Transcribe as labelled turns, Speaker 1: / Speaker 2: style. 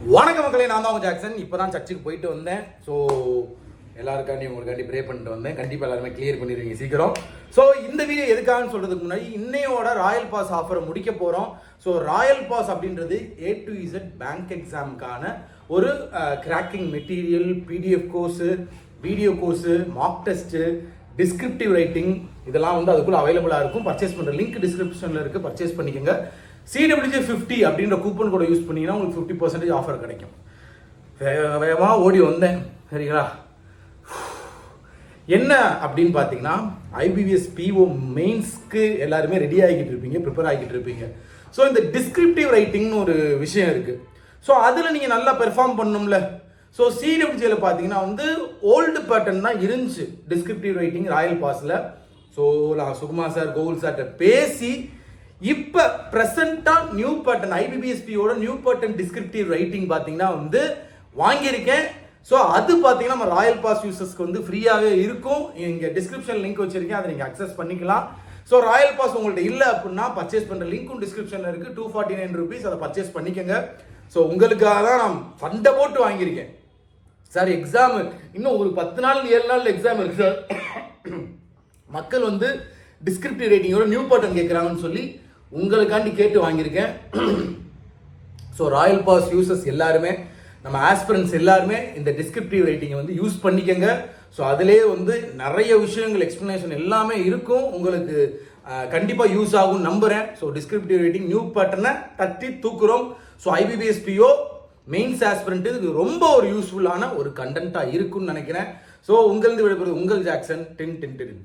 Speaker 1: வணக்க மக்களே, நான் தான் உங்க ஜாக்சன். இப்போ தான் சர்ச்சுக்கு போயிட்டு வந்தேன். ஸோ எல்லாருக்காண்டி உங்களுக்காண்டி ப்ரே பண்ணிட்டு வந்தேன். கண்டிப்பாக எல்லாருமே கிளியர் பண்ணிடுவீங்க சீக்கிரம். ஸோ இந்த வீடியோ எதுக்காகன்னு சொல்கிறதுக்கு முன்னாடி இன்னையோட ராயல் பாஸ் ஆஃபரை முடிக்க போகிறோம். ஸோ ராயல் பாஸ் அப்படின்றது A to Z பேங்க் எக்ஸாமுக்கான ஒரு cracking material, PDF course, video course, mark test, descriptive writing இதெல்லாம் வந்து அதுக்குள்ளே அவைலபிளாக இருக்கும். பர்ச்சேஸ் பண்ணுற லிங்க் டிஸ்கிரிப்ஷனில் இருக்குது, பர்ச்சேஸ் பண்ணிக்கோங்க. CWJ50 அப்படின்ற கூப்பன் கூட யூஸ் பண்ணிங்கன்னா உங்களுக்கு 50% ஆஃபர் கிடைக்கும். வேகமாக ஓடி வந்தேன். சரிங்களா? என்ன அப்படின்னு பார்த்தீங்கன்னா, IBBS PO மெயின்ஸ்க்கு எல்லாருமே ரெடி ஆகிக்கிட்டு இருப்பீங்க, ப்ரிப்பேர் ஆகிக்கிட்டு இருப்பீங்க. ஸோ இந்த டிஸ்கிரிப்டிவ் ரைட்டிங்னு ஒரு விஷயம் இருக்குது. ஸோ அதில் நீங்கள் நல்லா பெர்ஃபார்ம் பண்ணணும்ல. ஸோ CWJல பார்த்தீங்கன்னா வந்து ஓல்டு பேட்டர்ன் தான் இருந்துச்சு டிஸ்கிரிப்டிவ் ரைட்டிங் ராயல் பாஸில். ஸோ நான் சுகுமார் சார், கோகுல் சார்கிட்ட பேசி இப்போ ப்ரெசென்ட்டாக நியூ பேட்டர்ன் IBBSPயோட நியூ பேட்டர்ன் டிஸ்கிரிப்டிவ் ரைட்டிங் பார்த்தீங்கன்னா வந்து வாங்கியிருக்கேன். ஸோ அது பார்த்தீங்கன்னா நம்ம ராயல் பாஸ் யூசர்ஸ்க்கு வந்து ஃப்ரீயாகவே இருக்கும். இங்கே டிஸ்கிரிப்ஷன் லிங்க் வச்சிருக்கேன், அதை நீங்கள் அக்சஸ் பண்ணிக்கலாம். ஸோ ராயல் பாஸ் உங்கள்கிட்ட இல்லை அப்படின்னா பர்ச்சேஸ் பண்ணுற லிங்க்கும் டிஸ்கிரிப்ஷனில் இருக்குது. 249 rupees, அதை பர்ச்சேஸ் பண்ணிக்கோங்க. ஸோ உங்களுக்காக தான் நான் ஃபண்டை போட்டு வாங்கியிருக்கேன். சார் எக்ஸாம் இன்னும் ஒரு 10 நாள் 7 நாள் எக்ஸாம் இருக்கு சார். மக்கள் வந்து டிஸ்கிரிப்டிவ் ரைட்டிங்கோட நியூ பேட்டர்ன் கேட்குறாங்கன்னு சொல்லி உங்களுக்காண்டி கேட்டு வாங்கியிருக்கேன். ஸோ ராயல் பாஸ் யூசர்ஸ் எல்லாருமே, நம்ம ஆஸ்பிரன்ஸ் எல்லாருமே இந்த டிஸ்கிரிப்டிவ் ரைட்டிங்கை வந்து யூஸ் பண்ணிக்கங்க. ஸோ அதிலே வந்து நிறைய விஷயங்கள் எக்ஸ்பிளனேஷன் எல்லாமே இருக்கும். உங்களுக்கு கண்டிப்பாக யூஸ் ஆகும் நம்புகிறேன். ஸோ டிஸ்கிரிப்டிவ் ரைட்டிங் நியூ பேட்டர்னை தட்டி தூக்குறோம். So IBBS PO mains aspirant இது ரொம்ப ஒரு யூஸ்ஃபுல்லான ஒரு கண்டென்ட்டாக இருக்குன்னு நினைக்கிறேன். ஸோ உங்களது விடைபெறுவது உங்கள் ஜாக்சன். 10 10 10.